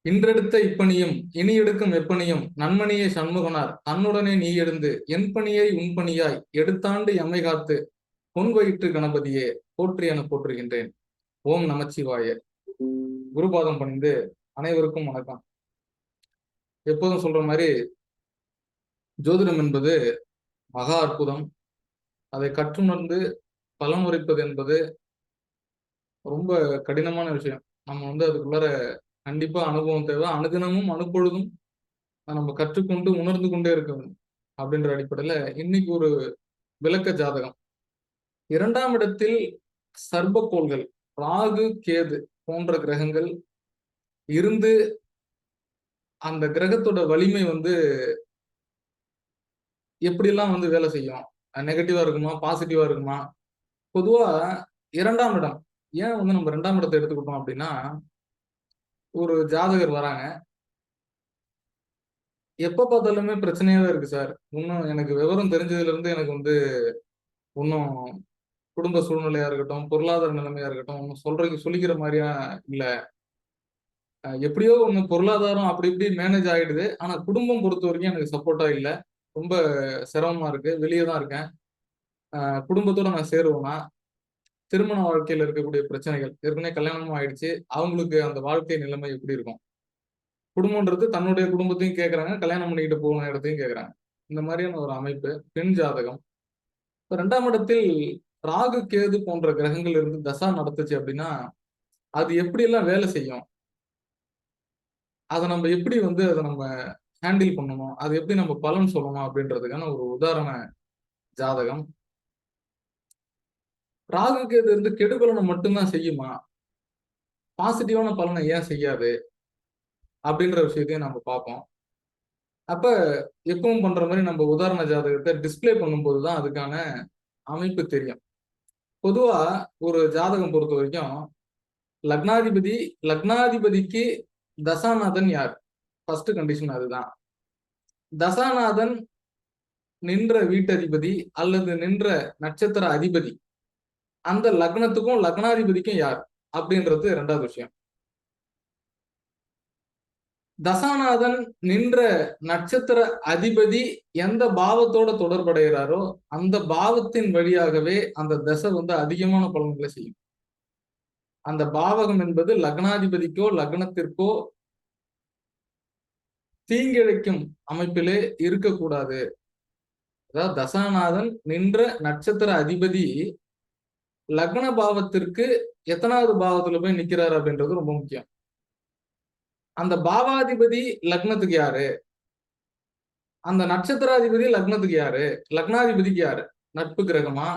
இன்றெடுத்த இப்பணியும் இனி எடுக்கும் எப்பணியும் நன்மணியே சண்முகனார் தன்னுடனே நீ எழுந்து என் பணியை உன் பணியாய் எடுத்தாண்டு எம்மை காத்து பொன் வயிற்று கணபதியே போற்றி என போற்றுகின்றேன். ஓம் நமச்சிவாய. குருபாதம் பணிந்து அனைவருக்கும் வணக்கம். எப்போதும் சொல்ற மாதிரி ஜோதிடம் என்பது மகா அற்புதம். அதை கற்றுணர்ந்து பலனுரைப்பது என்பது ரொம்ப கடினமான விஷயம். நம்ம அதுக்குள்ளார கண்டிப்பா அனுபவம் தேவை. அனுதினமும் அனுப்பொழுதும் நம்ம கற்றுக்கொண்டு உணர்ந்து கொண்டே இருக்க வேண்டும். அப்படின்ற அடிப்படையில இன்னைக்கு ஒரு விளக்க ஜாதகம். 2ஆம் இடத்தில் சர்ப்பக்கோள்கள் ராகு கேது போன்ற கிரகங்கள் இருந்து அந்த கிரகத்தோட வலிமை எப்படியெல்லாம் வேலை செய்யும், நெகட்டிவா இருக்குமா பாசிட்டிவா இருக்குமா? பொதுவா 2ஆம் இடம் ஏன் நம்ம 2ஆம் இடத்தை எடுத்துக்கிட்டோம் அப்படின்னா, ஒரு ஜாதகர் வராங்க, எப்ப பார்த்தாலுமே பிரச்சனையாவே இருக்கு சார். இன்னும் எனக்கு விவரம் தெரிஞ்சதுல இருந்து எனக்கு இன்னும் குடும்ப சூழ்நிலையா இருக்கட்டும், பொருளாதார நிலைமையா இருக்கட்டும், ஒன்னும் சொல்லிக்கிற மாதிரியா இல்ல. எப்படியோ ஒண்ணு பொருளாதாரம் அப்படி இப்படி மேனேஜ் ஆயிடுது. ஆனா குடும்பம் பொறுத்த வரைக்கும் எனக்கு சப்போர்ட்டா இல்ல. ரொம்ப சிரமமா இருக்கு. வெளியே தான் இருக்கேன். குடும்பத்தோட நான் சேருவேனா? திருமண வாழ்க்கையில இருக்கக்கூடிய பிரச்சனைகள், ஏற்கனவே கல்யாணமும் ஆயிடுச்சு. அவங்களுக்கு அந்த வாழ்க்கை நிலைமை எப்படி இருக்கும்? குடும்பம்ன்றது தன்னுடைய குடும்பத்தையும் கேட்கறாங்க, கல்யாணம் பண்ணிக்கிட்டு போன இடத்தையும் கேட்கறாங்க. இந்த மாதிரியான ஒரு அமைப்பு பெண் ஜாதகம். இப்ப 2ஆம் இடத்தில் ராகு கேது போன்ற கிரகங்கள் இருந்து தசா நடத்துச்சு அப்படின்னா, அது எப்படி எல்லாம் வேலை செய்யும்? அதை நம்ம எப்படி அதை நம்ம ஹேண்டில் பண்ணணும், அது எப்படி நம்ம பலன் சொல்லணும் அப்படின்றதுக்கான ஒரு உதாரண ஜாதகம். ராகு கேது கெடுபலனை மட்டும்தான் செய்யுமா? பாசிட்டிவான பலனை ஏன் செய்யாது அப்படின்ற விஷயத்தையும் நம்ம பார்ப்போம். அப்ப எப்பவும் பண்ற மாதிரி நம்ம உதாரண ஜாதகத்தை டிஸ்பிளே பண்ணும்போதுதான் அதுக்கான அமைப்பு தெரியும். பொதுவா ஒரு ஜாதகம் பொறுத்த வரைக்கும் லக்னாதிபதிக்கு தசாநாதன் யார்? ஃபர்ஸ்ட் கண்டிஷன் அதுதான். தசாநாதன் நின்ற வீட்டதிபதி அல்லது நின்ற நட்சத்திர அதிபதி அந்த லக்னத்துக்கும் லக்னாதிபதிக்கும் யார் அப்படின்றது 2வது விஷயம். தசாநாதன் நின்ற நட்சத்திர அதிபதி எந்த பாவத்தோட தொடர்படைகிறாரோ அந்த பாவத்தின் வழியாகவே அந்த தசை அதிகமான பலன்களை செய்யும். அந்த பாவகம் என்பது லக்னாதிபதிக்கோ லக்னத்திற்கோ தீங்கிழைக்கும் அமைப்பிலே இருக்கக்கூடாது. அதாவது தசாநாதன் நின்ற நட்சத்திர அதிபதி லக்ன பாவத்திற்கு எத்தனாவது பாவத்துல போய் நிக்கிறாரு அப்படின்றது ரொம்ப முக்கியம். அந்த பாவாதிபதி லக்னத்துக்கு யாரு? அந்த நட்சத்திராதிபதி லக்னத்துக்கு யாரு? லக்னாதிபதிக்கு யாரு? நட்பு கிரகமா,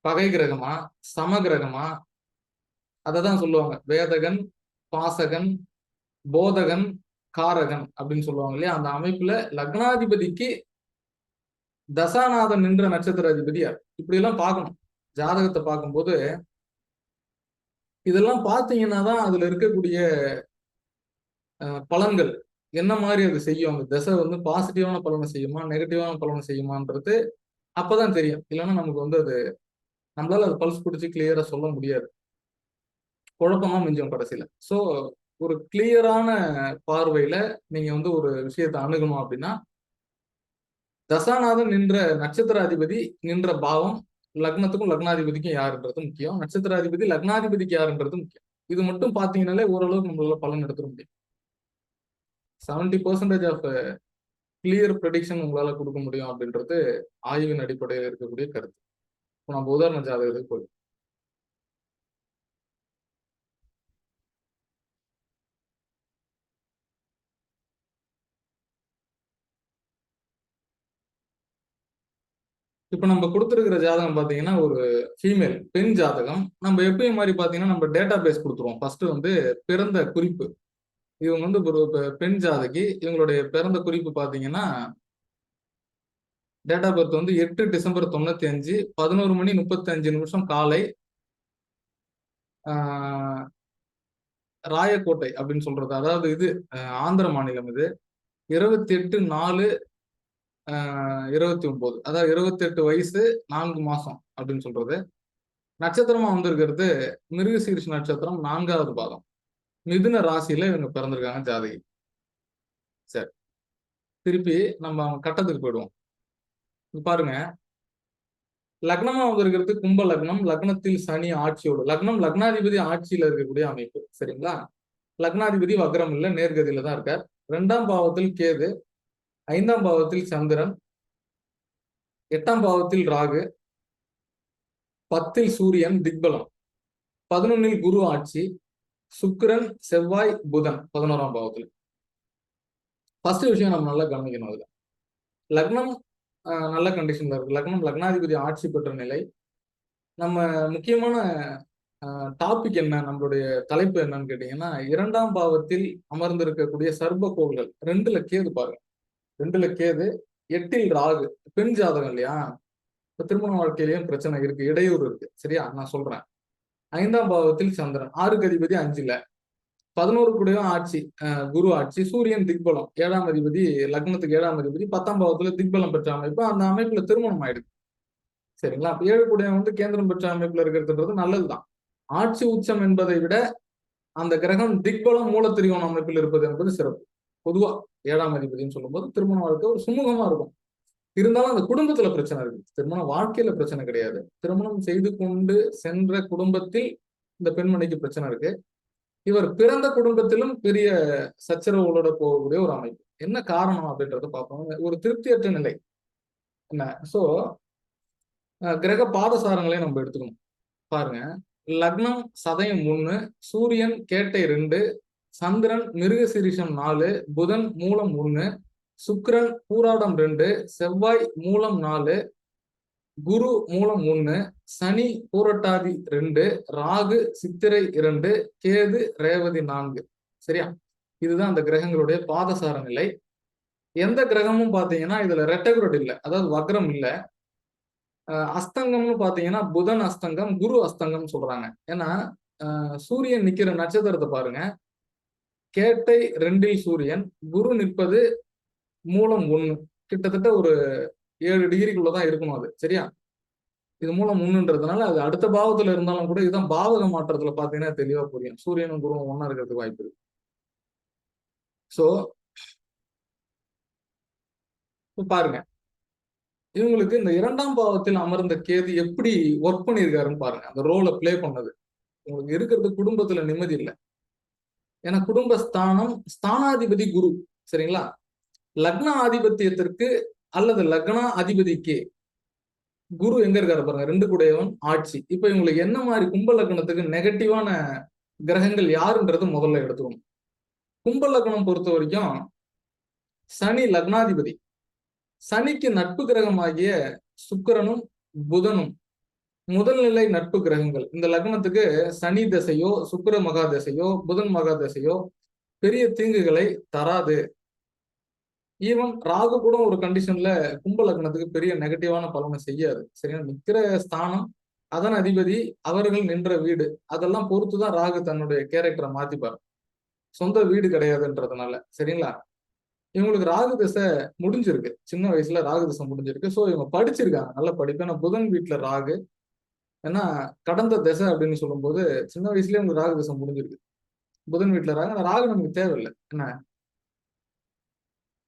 பகை கிரகமா, சம கிரகமா? அததான் சொல்லுவாங்க வேதகன், பாசகன், போதகன், காரகன் அப்படின்னு சொல்லுவாங்க இல்லையா? அந்த அமைப்புல லக்னாதிபதிக்கு தசாநாதன் நின்ற நட்சத்திராதிபதி யார்? இப்படி எல்லாம் பார்க்கணும். ஜாதகத்தை பார்க்கும்போது இதெல்லாம் பார்த்தீங்கன்னா தான் அதுல இருக்கக்கூடிய பலன்கள் என்ன மாதிரி அது செய்யும். அந்த திசை பாசிட்டிவான பலனை செய்யுமா, நெகட்டிவான பலனை செய்யுமான்றது அப்பதான் தெரியும். இல்லைன்னா நமக்கு அது நம்மளால அது பல்ஸ் பிடிச்சி கிளியரா சொல்ல முடியாது. குழப்பமா மிஞ்சும் கடைசியில. ஸோ ஒரு கிளியரான பார்வையில நீங்க ஒரு விஷயத்தை அணுகணும் அப்படின்னா, தசாநாதன் நின்ற நட்சத்திராதிபதி நின்ற பாவம் லக்னத்துக்கும் லக்னாதிபதிக்கும் யாருன்றது முக்கியம். நட்சத்திராதிபதி லக்னாதிபதிக்கு யாருன்றது முக்கியம். இது மட்டும் பார்த்தீங்கன்னாலே ஓரளவுக்கு நம்மளால பலன் எடுத்துட முடியும். 70% ஆஃப் கிளியர் ப்ரெடிக்ஷன் உங்களால கொடுக்க முடியும் அப்படின்றது ஆய்வின் அடிப்படையில் இருக்கக்கூடிய கருத்து. இப்போ நம்ம உதாரண ஜாதகத்துக்கு போய் இப்ப நம்ம கொடுத்துருக்கிற ஜாதகம் பாத்தீங்கன்னா ஒரு ஃபீமேல் பெண் ஜாதகம். நம்ம எப்பயும் மாதிரி பாத்தீங்கன்னா நம்ம டேட்டா பேஸ் கொடுத்துருவோம். ஃபர்ஸ்ட் பிறந்த குறிப்பு. இவங்க ஒரு பெண் ஜாதகி. இவங்களுடைய பிறந்த குறிப்பு பாத்தீங்கன்னா டேட் ஆஃப் பர்த் 8 டிசம்பர் 95 11 மணி 35 நிமிஷம் காலை, ராயக்கோட்டை அப்படின்னு சொல்றது. அதாவது இது ஆந்திர மாநிலம். இது 28/4/29. அதாவது 28 வயசு 4 மாசம் அப்படின்னு சொல்றது. நட்சத்திரமா இருக்கிறது மிருகசீரிஷ நட்சத்திரம் 4வது பாதம். மிதுன ராசியில இவங்க பிறந்திருக்காங்க ஜாதகி. சரி, திருப்பி நம்ம அவங்க கட்டத்துக்கு போயிடுவோம். பாருங்க, லக்னமா வந்திருக்கிறது கும்ப லக்னம். லக்னத்தில் சனி ஆட்சியோடு, லக்னம் லக்னாதிபதி ஆட்சியில இருக்கக்கூடிய அமைப்பு. சரிங்களா? லக்னாதிபதி வக்ரம் இல்ல, நேர்கதியில தான் இருக்கார். 2ஆம் பாவத்தில் கேது, 5ஆம் பாவத்தில் சந்திரன், 8ஆம் பாவத்தில் ராகு, 10ல் சூரியன் திக்பலம், 11ல் குரு ஆட்சி, சுக்கிரன் செவ்வாய் புதன் 11ஆம் பாவத்தில். ஃபர்ஸ்ட் விஷயம் நம்ம நல்லா கவனிக்கணும். அதுல லக்னம் நல்ல கண்டிஷன்ல இருக்கு. லக்னம் லக்னாதிபதி ஆட்சி பெற்ற நிலை. நம்ம முக்கியமான டாபிக் என்ன, நம்மளுடைய தலைப்பு என்னன்னு கேட்டீங்கன்னா, 2ஆம் பாவத்தில் அமர்ந்திருக்கக்கூடிய சர்ப கோள்கள். 2ல கேது பாருங்க, 2ல கேது, 8ல் ராகு. பெண் ஜாதகம் இல்லையா? இப்ப திருமண வாழ்க்கையிலயும் பிரச்சனை இருக்கு, இடையூறு இருக்கு. சரியா? நான் சொல்றேன். 5ஆம் பாவத்தில் சந்திரன், 6க்கு அதிபதி 5ல, 11 கூடயும் ஆட்சி, குரு ஆட்சி, சூரியன் திக்பலம், 7ஆம் அதிபதி, லக்னத்துக்கு 7ஆம் அதிபதி 10ஆம் பாவத்துல திக்பலம் பெற்ற அமைப்பு. அந்த அமைப்புல திருமணம் ஆயிடுது. சரிங்களா? அப்ப 7 கூடயும் வந்து கேந்திரம் பெற்ற அமைப்புல இருக்கிறதுன்றது நல்லதுதான். ஆட்சி உச்சம் என்பதை விட அந்த கிரகம் திக்பலம் மூலத்திரிகோண அமைப்பில் இருப்பது என்பது சிறப்பு. பொதுவா 7ஆம் அதிபதினு சொல்லும்போது திருமண வாழ்க்கை ஒரு சுமூகமா இருக்கும். இருந்தாலும் அந்த குடும்பத்துல பிரச்சனை இருக்கு. திருமண வாழ்க்கையில பிரச்சனை கிடையாது, திருமணம் செய்து கொண்டு சென்ற குடும்பத்தில் இந்த பெண்மணிக்கு பிரச்சனை இருக்கு. இவர் பிறந்த குடும்பத்திலும் பெரிய சச்சரவுகளோட போகக்கூடிய ஒரு அமைப்பு. என்ன காரணம் அப்படின்றத பார்ப்போம். ஒரு திருப்தியற்ற நிலை என்ன. சோ கிரக பாதசாரங்களை நம்ம எடுத்துக்கணும். பாருங்க, லக்னம் சதயம் 3, சூரியன் கேட்டை 2, சந்திரன் மிருகசீரிஷம் 4, புதன் மூலம் 1, சுக்கிரன் பூராடம் 2, செவ்வாய் மூலம் 4, குரு மூலம் 1, சனி பூரட்டாதி 2, ராகு சித்திரை 2, கேது ரேவதி 4. சரியா? இதுதான் அந்த கிரகங்களுடைய பாதசார நிலை. எந்த கிரகமும் பாத்தீங்கன்னா இதுல ரெட்டகுரட் இல்ல, அதாவது வக்ரம் இல்ல. அஸ்தங்கம்னு பாத்தீங்கன்னா புதன் அஸ்தங்கம், குரு அஸ்தங்கம் சொல்றாங்க. ஏன்னா சூரியன் நிக்கிற நட்சத்திரத்தை பாருங்க, கேட்டை 2ல் சூரியன், குரு நிற்பது மூலம் 1, கிட்டத்தட்ட ஒரு 7 டிகிரிக்குள்ளதான் இருக்கணும் அது. சரியா? இது மூலம் 1ன்றதுனால அது அடுத்த பாவத்துல இருந்தாலும் கூட, இதுதான் பாவக மாற்றத்துல பாத்தீங்கன்னா தெளிவா புரியும். சூரியனும் குருவும் ஒன்னா இருக்கிறதுக்கு வாய்ப்பு இருக்கு. சோ பாருங்க, இவங்களுக்கு இந்த 2ஆம் பாவத்தில் அமர்ந்த கேது எப்படி ஒர்க் பண்ணியிருக்காருன்னு பாருங்க. அந்த ரோலை பிளே பண்ணது. உங்களுக்கு இருக்கிறது குடும்பத்துல நிம்மதி இல்லை. ஏன்னா குடும்ப ஸ்தானம், ஸ்தானாதிபதி குரு. சரிங்களா? லக்ன ஆதிபத்தியத்திற்கு அல்லது லக்னா அதிபதிக்கு குரு எங்க இருக்காரு பாருங்க, 2 கூடையவன் ஆட்சி. இப்ப இவங்களுக்கு என்ன மாதிரி கும்ப லக்னத்துக்கு நெகட்டிவான கிரகங்கள் யாருன்றது முதல்ல எடுத்துக்கணும். கும்ப லக்னம் பொறுத்த வரைக்கும் சனி லக்னாதிபதி. சனிக்கு நட்பு கிரகமாகிய சுக்கிரனும் புதனும் முதல்நிலை நட்பு கிரகங்கள். இந்த லக்னத்துக்கு சனி தசையோ சுக்கிர மகா தசையோ புதன் மகா தசையோ பெரிய தீங்குகளை தராது. ஈவன் ராகு கூட ஒரு கண்டிஷன்ல கும்ப லக்னத்துக்கு பெரிய நெகட்டிவான பலனை செய்யாது. சரியா? நிக்கிற ஸ்தானம், அதன் அதிபதி, அவர்கள் நின்ற வீடு, அதெல்லாம் பொறுத்துதான் ராகு தன்னுடைய கேரக்டரை மாத்திப்பாரு. சொந்த வீடு கிடையாதுன்றதுனால. சரிங்களா? இவங்களுக்கு ராகு தசை முடிஞ்சிருக்கு, சின்ன வயசுல ராகு தசை முடிஞ்சிருக்கு. சோ இவங்க படிச்சிருக்காங்க, நல்ல படிப்பு. ஏன்னா புதன் வீட்டுல ராகு, ஏன்னா கடந்த தசை அப்படின்னு சொல்லும்போது சின்ன வயசுலயே உங்களுக்கு ராகு தசை முடிஞ்சிருக்கு. புதன் வீட்டுல ராகு, ஆனா ராகு நமக்கு தேவையில்லை. என்ன,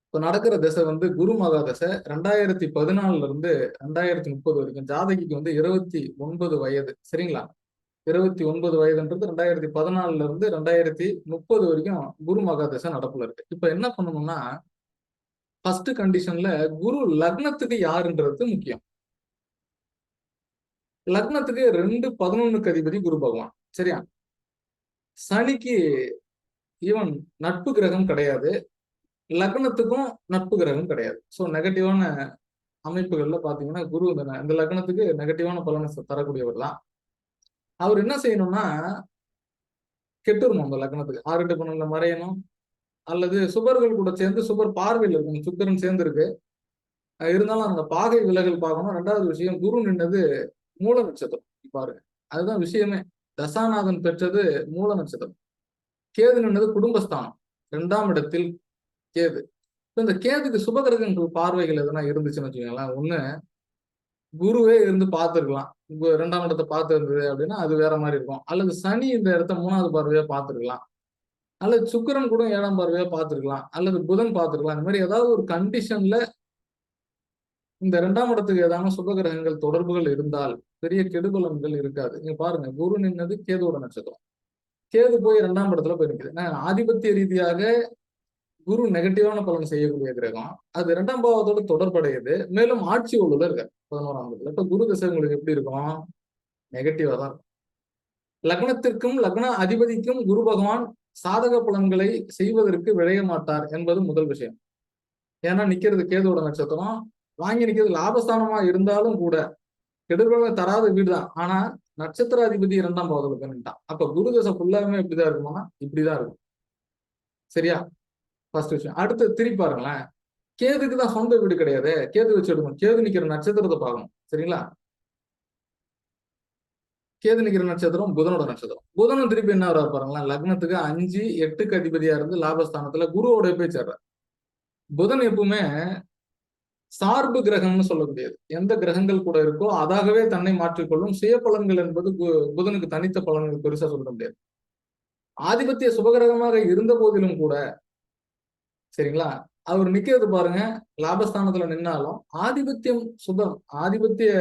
இப்ப நடக்கிற தசை வந்து குரு மகா தசை. 2014 இருந்து 2030 வரைக்கும். ஜாதகிக்கு வந்து 29 வயது. சரிங்களா? 29 வயதுன்றது 2014 இருந்து 2030 வரைக்கும் குரு மகா தசை நடப்புல இருக்கு. இப்ப என்ன பண்ணணும்னா, ஃபர்ஸ்ட் கண்டிஷன்ல குரு லக்னத்துக்கு யாருன்றது முக்கியம். லக்னத்துக்கு 2-11க்கு அதிபதி குரு பகவான். சரியா? சனிக்கு ஈவன் நட்பு கிரகம் கிடையாது, லக்னத்துக்கும் நட்பு கிரகம் கிடையாது. சோ நெகட்டிவான அமைப்புகள்ல பாத்தீங்கன்னா குரு இந்த லக்னத்துக்கு நெகட்டிவான பலனை தரக்கூடியவர் தான். அவர் என்ன செய்யணும்னா, கெட்டுறணும் அந்த லக்னத்துக்கு. 6-8-12 மறையணும், அல்லது சுபர்கள் கூட சேர்ந்து சுபர் பார்வையில் இருக்கணும். சுக்கரன் சேர்ந்து இருக்கு, இருந்தாலும் அந்த பாகை விலகல் பார்க்கணும். 2வது விஷயம், குரு நின்றது மூல நட்சத்திரம் பாருங்க, அதுதான் விஷயமே. தசாநாதன் பெற்றது மூல நட்சத்திரம். கேது நின்றது குடும்பஸ்தானம், 2ஆம் இடத்தில் கேது. இந்த கேதுக்கு சுபகிரகங்கள் பார்வைகள் எதனா இருந்துச்சுன்னு வச்சுக்கோங்களேன், ஒண்ணு குருவே இருந்து பார்த்துருக்கலாம், 2ஆம் இடத்தை பார்த்து இருந்தது அப்படின்னா அது வேற மாதிரி இருக்கும். அல்லது சனி இந்த இடத்த 3வது பார்வையா பார்த்துருக்கலாம். அல்லது சுக்கிரன் கூட 7ஆம் பார்வையா பார்த்திருக்கலாம், அல்லது புதன் பார்த்திருக்கலாம். இந்த மாதிரி ஏதாவது ஒரு கண்டிஷன்ல இந்த 2ஆம் இடத்துக்கு ஏதாவது சுப கிரகங்கள் தொடர்புகள் இருந்தால் பெரிய கெடுபலன்கள் இருக்காது. நீங்க பாருங்க, குரு நின்னது கேதுவோட நட்சத்திரம். கேது போய் 2ஆம் இடத்துல போய் நிக்குது. ஆதிபத்திய ரீதியாக குரு நெகட்டிவான பலன் செய்யக்கூடிய கிரகம். அது 2ஆம் பாவத்தோட தொடர்புடையது. மேலும் ஆட்சி ஒழுல இருக்காரு 11ஆம் இடத்துல. இப்ப குரு திசை உங்களுக்கு எப்படி இருக்கும்? நெகட்டிவா தான் இருக்கும். லக்னத்திற்கும் லக்ன அதிபதிக்கும் குரு பகவான் சாதக பலன்களை செய்வதற்கு விழைய மாட்டார் என்பது முதல் விஷயம். ஏன்னா நிக்கிறது கேதுவோட நட்சத்திரம், வாங்கி நிக்கிறது லாபஸ்தானமா இருந்தாலும் கூட கெடுபலனை தராத வீடுதான். ஆனா நட்சத்திர அதிபதி 2ஆம் பாவத்துல பண்ணிட்டான். அப்ப குரு தசை ஃபுல்லாவே எப்படிதான் இருக்குமா? இப்படிதான் இருக்கும். சரியா? ஃபர்ஸ்ட் விஷயம். அடுத்து திருப்பி பாருங்களேன், கேதுக்கு தான் சொந்த வீடு கிடையாது. கேது வச்சு எடுக்கணும். கேது நிக்கிற நட்சத்திரத்தை பார்க்கணும். சரிங்களா? கேது நிக்கிற நட்சத்திரம் புதனோட நட்சத்திரம். புதனும் திருப்பி என்ன வர பாருங்களேன், லக்னத்துக்கு 5, 8க்கு அதிபதியா இருந்து லாபஸ்தானத்துல குருவோட போய் சேர்றார். புதன் எப்பவுமே சார்பு கிரகம்னு சொல்லக்கூடியது. எந்த கிரகங்கள் கூட இருக்கோ அதாகவே தன்னை மாற்றிக்கொள்ளும். சுய பலன்கள் என்பது புதனுக்கு தனித்த பலன்கள் பெருசா சொல்ல முடியாது. ஆதிபத்திய சுபகிரகமாக இருந்த போதிலும் கூட, சரிங்களா, அவர் நிக்கிறது பாருங்க, லாபஸ்தானத்துல நின்னாலும் ஆதிபத்தியம் சுபம், ஆதிபத்திய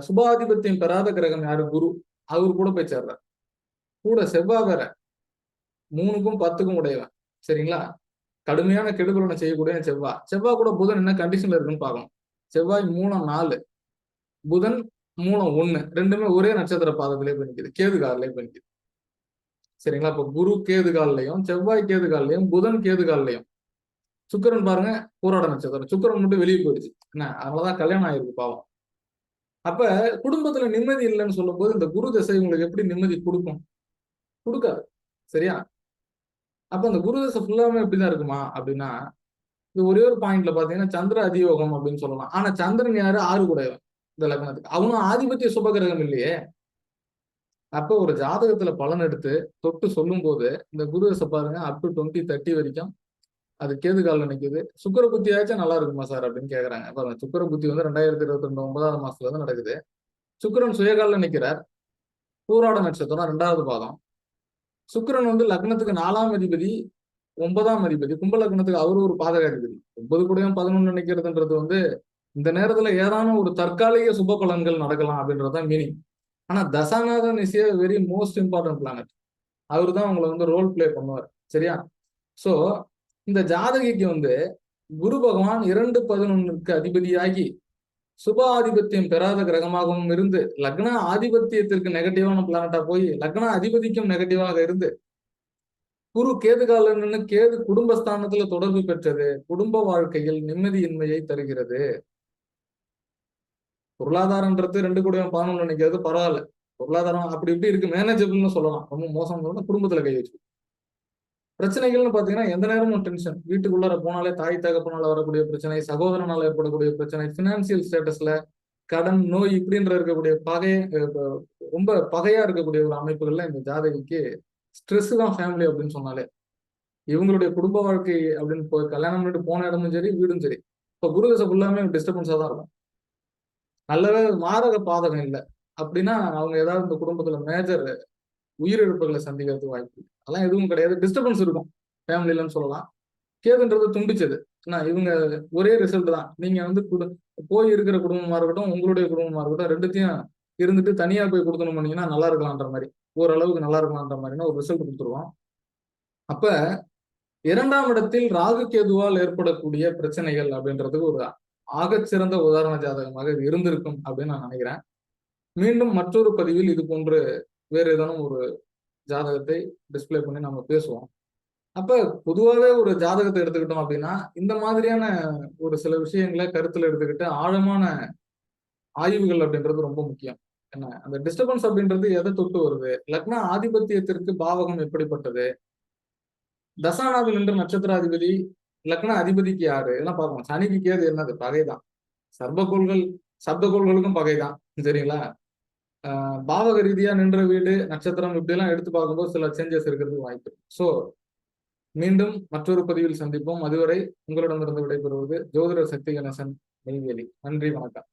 சுபாதிபத்தியம் பெறாத கிரகம் யாரு? குரு. அவரு கூட போய் சேர்றார். கூட செவ்வாய் வேற, 3க்கும் 10க்கும் உடையவன். சரிங்களா? கடுமையான கெடுபலனை செய்யக்கூடிய செவ்வாய். செவ்வாய் கூட புதன் என்ன கண்டிஷன்ல இருக்குன்னு பார்க்கணும். செவ்வாய் மூலம் 4, புதன் மூலம் 1, ரெண்டுமே ஒரே நட்சத்திர பாதத்திலே போய் நிக்குது. கேது காலிலே போய் நிக்குது. சரிங்களா? இப்ப குரு கேது காலிலையும், செவ்வாய் கேது காலிலையும், புதன் கேது காலிலையும். சுக்கிரன் பாருங்க பூராட நட்சத்திரம். சுக்கிரன் மட்டும் வெளியே போயிடுச்சு. என்ன, அதனாலதான் கல்யாணம் ஆயிருக்கு பாவம். அப்ப குடும்பத்துல நிம்மதி இல்லைன்னு சொல்லும் போது இந்த குரு திசை உங்களுக்கு எப்படி நிம்மதி கொடுக்கும்? கொடுக்காது. சரியா? அப்ப அந்த குரு திசை ஃபுல்லாமே எப்படிதான் இருக்குமா அப்படின்னா, இது ஒரே ஒரு பாயிண்ட்ல பாத்தீங்கன்னா சந்திர அதியோகம் அப்படின்னு சொல்லலாம். ஆனா சந்திரன் யாரு? 6 கூடையவன் இந்த லக்னத்துக்கு. அவனும் ஆதிபத்திய சுபகிரகம் இல்லையே. அப்ப ஒரு ஜாதகத்துல பலன் எடுத்து தொட்டு சொல்லும் போது இந்த குரு திசை பாருங்க அப் டு 2030 வரைக்கும் அது கேது காலில் நிக்குது. சுக்கர புத்தியாச்சும் நல்லா இருக்குமா சார் அப்படின்னு கேக்குறாங்க. பாருங்க, சுக்கர புத்தி வந்து 2022 9ஆவது மாசத்துல இருந்து நடக்குது. சுக்கிரன் சுயகாலில் நிக்கிறார். பூராட நட்சத்திரம் 2வது பாதம். சுக்கிரன் வந்து லக்னத்துக்கு 4ஆம் அதிபதி, 9ஆம் அதிபதி. கும்ப லக்னத்துக்கு அவரு ஒரு பாதக அதிபதி. 9 கூடயும் 11 நினைக்கிறதுன்றது வந்து இந்த நேரத்துல ஏதான ஒரு தற்காலிக சுப பலன்கள் நடக்கலாம் அப்படின்றதுதான் மீனிங். ஆனா தசாநாதன் is a very most important planet. அவரு தான் உங்களை வந்து ரோல் பிளே பண்ணுவார். சரியா? சோ இந்த ஜாதகிக்கு வந்து குரு பகவான் 2-11க்கு அதிபதியாகி சுப ஆதிபத்தியம் பெறாத கிரகமாகவும் இருந்து லக்ன ஆதிபத்தியத்திற்கு நெகட்டிவான பிளானட்டா போய் லக்ன அதிபதிக்கும் நெகட்டிவாக இருந்து குரு கேது காலன்னு கேது குடும்பஸ்தானத்துல தொடர்பு பெற்றது குடும்ப வாழ்க்கையில் நிம்மதியின்மையை தருகிறது. பொருளாதாரம்ன்றது 2 கூட 11 நிக்கிறது பரவாயில்ல. பொருளாதாரம் அப்படி இப்படி இருக்கு, மேனேஜபிள்னு சொல்லலாம். ரொம்ப மோசம் குடும்பத்துல கை வச்சு பிரச்சனைகள்னு பாத்தீங்கன்னா எந்த நேரமும் டென்ஷன். வீட்டுக்குள்ளார போனாலே தாய் தகப்பனால வரக்கூடிய பிரச்சனை, சகோதரனால ஏற்படக்கூடிய பிரச்சனை, பினான்சியல் ஸ்டேட்டஸ்ல கடன், நோய் இப்படின்ற இருக்கக்கூடிய பகை, ரொம்ப பகையா இருக்கக்கூடிய ஒரு அமைப்புகள்ல இந்த ஜாதகிக்கு ஸ்ட்ரெஸ் தான் ஃபேமிலி அப்படின்னு சொன்னாலே. இவங்களுடைய குடும்ப வாழ்க்கை அப்படின்னு போய் கல்யாணம் பண்ணிட்டு போன இடமும் சரி, வீடும் சரி, இப்போ குருதசை ஃபுல்லாமே டிஸ்டர்பன்ஸா தான் இருக்கும். நல்லவே மாரக பாதகம் இல்லை அப்படின்னா அவங்க ஏதாவது இந்த குடும்பத்துல மேஜர் உயிரிழப்புகளை சந்திக்கிறதுக்கு வாய்ப்பு இருக்கு. அதெல்லாம் எதுவும் கிடையாது. டிஸ்டர்பன்ஸ் இருக்கும் ஃபேமிலிலன்னு சொல்லலாம். கேதுன்றது துண்டிச்சது. இவங்க ஒரே ரிசல்ட் தான். நீங்க வந்து போய் இருக்கிற குடும்பமா இருக்கட்டும், உங்களுடைய குடும்பமா இருக்கட்டும், ரெண்டுத்தையும் இருந்துட்டு தனியா போய் கொடுக்கணும் பண்ணீங்கன்னா நல்லா இருக்கலான்ற மாதிரி, ஓரளவுக்கு நல்லா இருக்கலான்ற மாதிரினா ஒரு ரிசல்ட் கொடுத்துருவோம். அப்ப 2ஆம் இடத்தில் ராகு கேதுவால் ஏற்படக்கூடிய பிரச்சனைகள் அப்படின்றதுக்கு ஒரு ஆகச்சிறந்த உதாரண ஜாதகமாக இது இருந்திருக்கும் அப்படின்னு நான் நினைக்கிறேன். மீண்டும் மற்றொரு பதிவில் இது போன்று வேறு ஏதேனும் ஒரு ஜாதகத்தை டிஸ்பிளே பண்ணி நம்ம பேசுவோம். அப்ப பொதுவாகவே ஒரு ஜாதகத்தை எடுத்துக்கிட்டோம் அப்படின்னா இந்த மாதிரியான ஒரு சில விஷயங்களை கருத்துல எடுத்துக்கிட்டு ஆழமான ஆய்வுகள் அப்படின்றது ரொம்ப முக்கியம். என்ன அந்த டிஸ்டர்பன்ஸ் அப்படின்றது எதை தொட்டு வருது, லக்ன ஆதிபத்தியத்திற்கு பாவகம் எப்படிப்பட்டது, தசாநாதன் என்ற நட்சத்திராதிபதி லக்ன அதிபதிக்கு யாரு, இதெல்லாம் பார்க்கணும். சனிக்கு கேது என்னது? பகைதான். சர்பகோள்கள் சப்தகோள்களுக்கும் பகைதான். சரிங்களா? பாவக ரீதியா நின்ற வீடு, நட்சத்திரம் இப்படி எல்லாம் எடுத்து பார்க்கும்போது சில சேஞ்சஸ் இருக்கிறதுக்கு வாய்ப்பு. சோ மீண்டும் மற்றொரு பதிவில் சந்திப்போம். அதுவரை உங்களிடமிருந்து விடைபெறுவது ஜோதிடர் சக்தி கணேசன் நெய்வேலி. நன்றி, வணக்கம்.